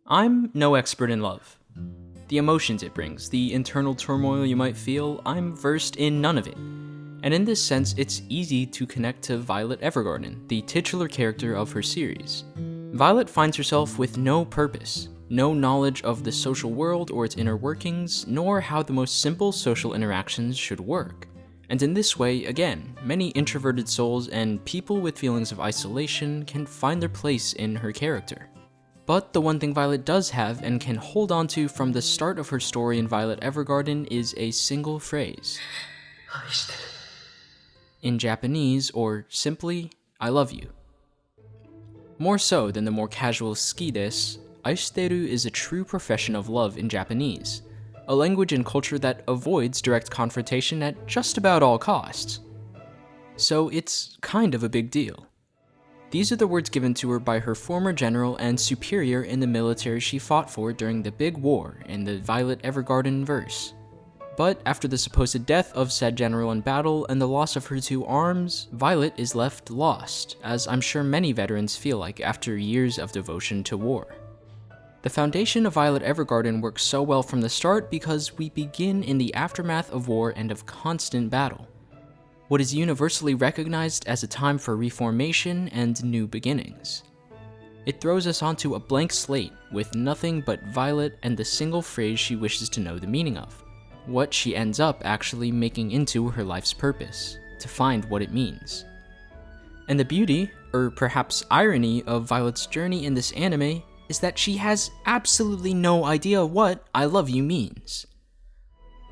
I'm no expert in love. The emotions it brings, the internal turmoil you might feel, I'm versed in none of it. And in this sense, it's easy to connect to Violet Evergarden, the titular character of her series. Violet finds herself with no purpose, no knowledge of the social world or its inner workings, nor how the most simple social interactions should work. And in this way, again, many introverted souls and people with feelings of isolation can find their place in her character. But the one thing Violet does have and can hold on to from the start of her story in Violet Evergarden is a single phrase. In Japanese, or simply, I love you. More so than the more casual "suki desu," aishiteru is a true profession of love in Japanese, a language and culture that avoids direct confrontation at just about all costs. So it's kind of a big deal. These are the words given to her by her former general and superior in the military she fought for during the Big War in the Violet Evergarden verse. But after the supposed death of said general in battle and the loss of her two arms, Violet is left lost, as I'm sure many veterans feel like after years of devotion to war. The foundation of Violet Evergarden works so well from the start because we begin in the aftermath of war and of constant battle. What is universally recognized as a time for reformation and new beginnings. It throws us onto a blank slate with nothing but Violet and the single phrase she wishes to know the meaning of, what she ends up actually making into her life's purpose, to find what it means. And the beauty, or perhaps irony, of Violet's journey in this anime is that she has absolutely no idea what I love you means.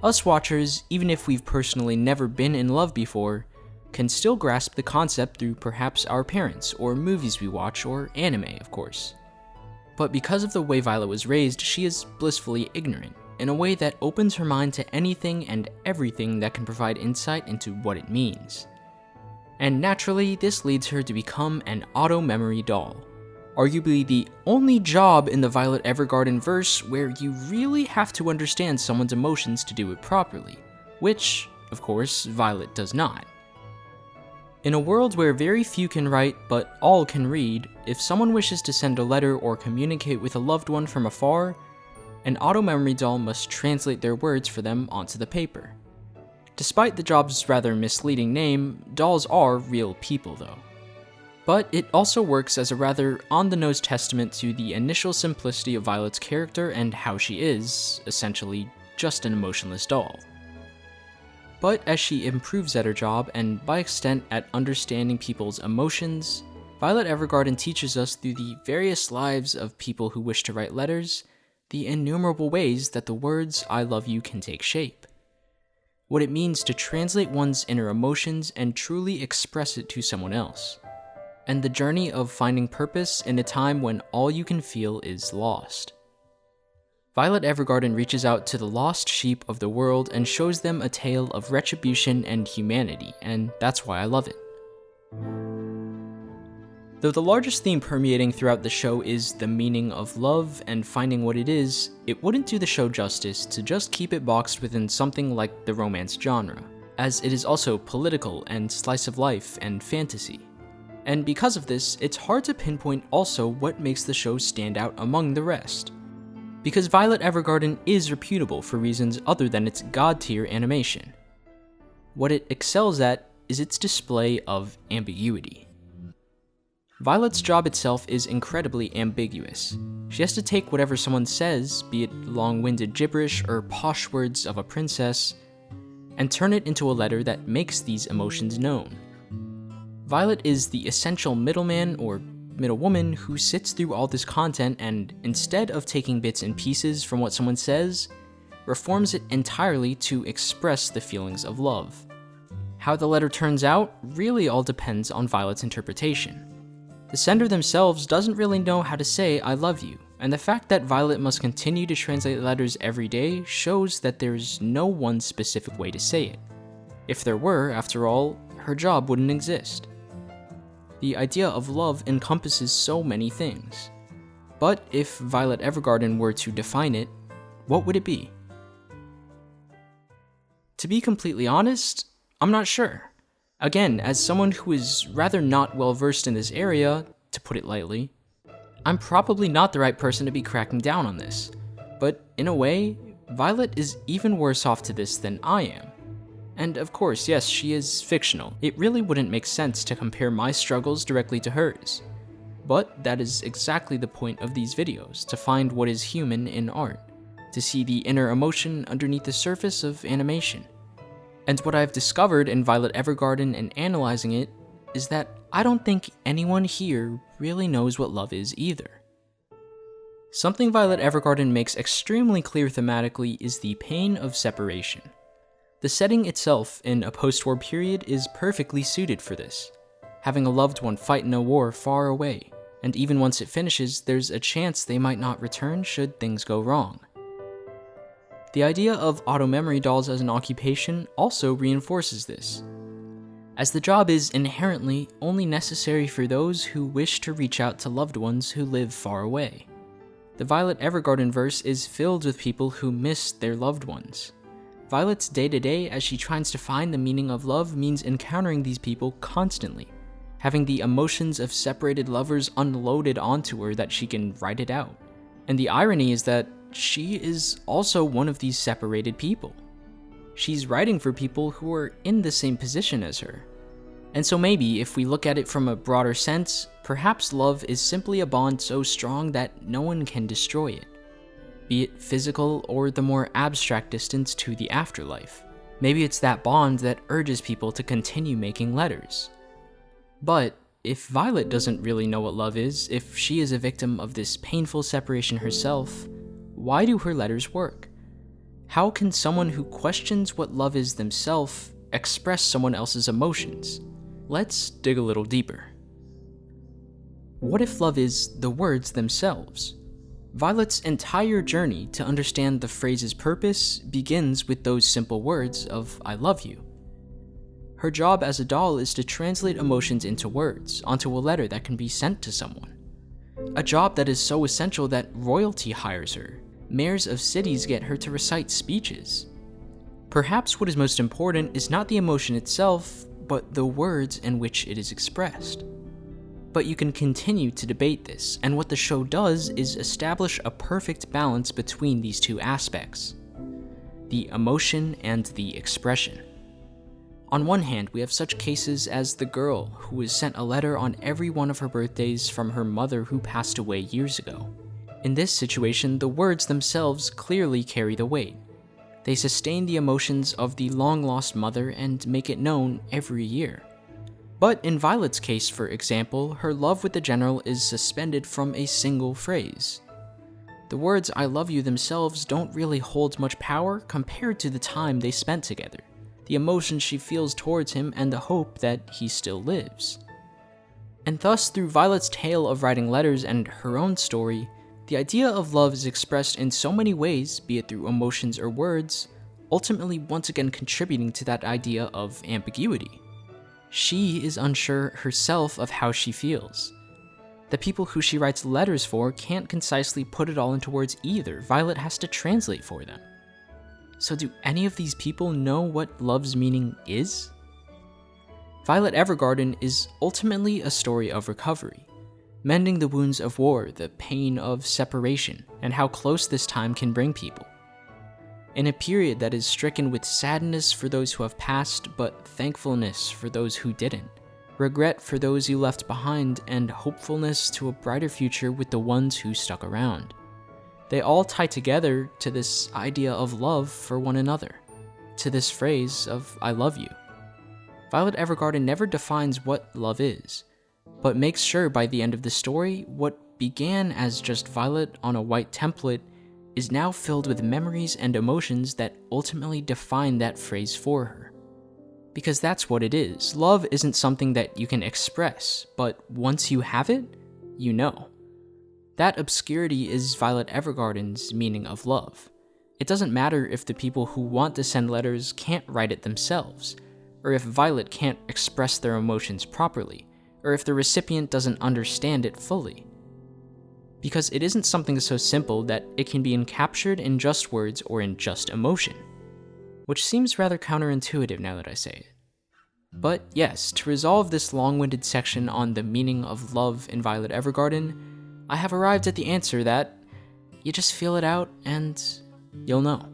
Us watchers, even if we've personally never been in love before, can still grasp the concept through perhaps our parents, or movies we watch, or anime, of course. But because of the way Violet was raised, she is blissfully ignorant, in a way that opens her mind to anything and everything that can provide insight into what it means. And naturally, this leads her to become an auto-memory doll. Arguably the only job in the Violet Evergarden verse where you really have to understand someone's emotions to do it properly, which, of course, Violet does not. In a world where very few can write but all can read, if someone wishes to send a letter or communicate with a loved one from afar, an auto-memory doll must translate their words for them onto the paper. Despite the job's rather misleading name, dolls are real people though. But it also works as a rather on-the-nose testament to the initial simplicity of Violet's character and how she is, essentially, just an emotionless doll. But as she improves at her job, and by extent at understanding people's emotions, Violet Evergarden teaches us through the various lives of people who wish to write letters, the innumerable ways that the words I love you can take shape. What it means to translate one's inner emotions and truly express it to someone else. And the journey of finding purpose in a time when all you can feel is lost. Violet Evergarden reaches out to the lost sheep of the world and shows them a tale of retribution and humanity, and that's why I love it. Though the largest theme permeating throughout the show is the meaning of love and finding what it is, it wouldn't do the show justice to just keep it boxed within something like the romance genre, as it is also political and slice of life and fantasy. And because of this, it's hard to pinpoint also what makes the show stand out among the rest. Because Violet Evergarden is reputable for reasons other than its god-tier animation. What it excels at is its display of ambiguity. Violet's job itself is incredibly ambiguous. She has to take whatever someone says, be it long-winded gibberish or posh words of a princess, and turn it into a letter that makes these emotions known. Violet is the essential middleman or middlewoman who sits through all this content and, instead of taking bits and pieces from what someone says, reforms it entirely to express the feelings of love. How the letter turns out really all depends on Violet's interpretation. The sender themselves doesn't really know how to say I love you, and the fact that Violet must continue to translate letters every day shows that there's no one specific way to say it. If there were, after all, her job wouldn't exist. The idea of love encompasses so many things. But if Violet Evergarden were to define it, what would it be? To be completely honest, I'm not sure. Again, as someone who is rather not well versed in this area, to put it lightly, I'm probably not the right person to be cracking down on this, but in a way, Violet is even worse off to this than I am. And of course, yes, she is fictional. It really wouldn't make sense to compare my struggles directly to hers. But that is exactly the point of these videos, to find what is human in art, to see the inner emotion underneath the surface of animation. And what I've discovered in Violet Evergarden and analyzing it is that I don't think anyone here really knows what love is either. Something Violet Evergarden makes extremely clear thematically is the pain of separation. The setting itself in a post-war period is perfectly suited for this, having a loved one fight in a war far away, and even once it finishes, there's a chance they might not return should things go wrong. The idea of auto-memory dolls as an occupation also reinforces this, as the job is inherently only necessary for those who wish to reach out to loved ones who live far away. The Violet Evergarden verse is filled with people who miss their loved ones. Violet's day-to-day as she tries to find the meaning of love means encountering these people constantly, having the emotions of separated lovers unloaded onto her that she can write it out. And the irony is that she is also one of these separated people. She's writing for people who are in the same position as her. And so maybe, if we look at it from a broader sense, perhaps love is simply a bond so strong that no one can destroy it. Be it physical or the more abstract distance to the afterlife. Maybe it's that bond that urges people to continue making letters. But if Violet doesn't really know what love is, if she is a victim of this painful separation herself, why do her letters work? How can someone who questions what love is themselves express someone else's emotions? Let's dig a little deeper. What if love is the words themselves? Violet's entire journey to understand the phrase's purpose begins with those simple words of "I love you." Her job as a doll is to translate emotions into words, onto a letter that can be sent to someone. A job that is so essential that royalty hires her. Mayors of cities get her to recite speeches. Perhaps what is most important is not the emotion itself, but the words in which it is expressed. But you can continue to debate this, and what the show does is establish a perfect balance between these two aspects: the emotion and the expression. On one hand, we have such cases as the girl who was sent a letter on every one of her birthdays from her mother who passed away years ago. In this situation, the words themselves clearly carry the weight. They sustain the emotions of the long-lost mother and make it known every year. But in Violet's case, for example, her love with the general is suspended from a single phrase. The words "I love you" themselves don't really hold much power compared to the time they spent together, the emotions she feels towards him, and the hope that he still lives. And thus, through Violet's tale of writing letters and her own story, the idea of love is expressed in so many ways, be it through emotions or words, ultimately once again contributing to that idea of ambiguity. She is unsure herself of how she feels. The people who she writes letters for can't concisely put it all into words either. Violet has to translate for them. So do any of these people know what love's meaning is? Violet Evergarden is ultimately a story of recovery, mending the wounds of war, the pain of separation, and how close this time can bring people. In a period that is stricken with sadness for those who have passed, but thankfulness for those who didn't, regret for those you left behind, and hopefulness to a brighter future with the ones who stuck around. They all tie together to this idea of love for one another, to this phrase of "I love you." Violet Evergarden never defines what love is, but makes sure by the end of the story, what began as just Violet on a white template is now filled with memories and emotions that ultimately define that phrase for her. Because that's what it is. Love isn't something that you can express, but once you have it, you know. That obscurity is Violet Evergarden's meaning of love. It doesn't matter if the people who want to send letters can't write it themselves, or if Violet can't express their emotions properly, or if the recipient doesn't understand it fully. Because it isn't something so simple that it can be encaptured in just words or in just emotion, which seems rather counterintuitive now that I say it. But yes, to resolve this long-winded section on the meaning of love in Violet Evergarden, I have arrived at the answer that you just feel it out and you'll know.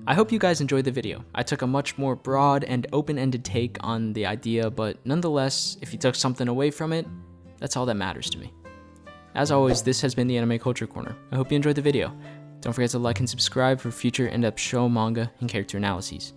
I hope you guys enjoyed the video. I took a much more broad and open-ended take on the idea, but nonetheless, if you took something away from it, that's all that matters to me. As always, this has been the Anime Culture Corner. I hope you enjoyed the video. Don't forget to like and subscribe for future in-depth show, manga, and character analyses.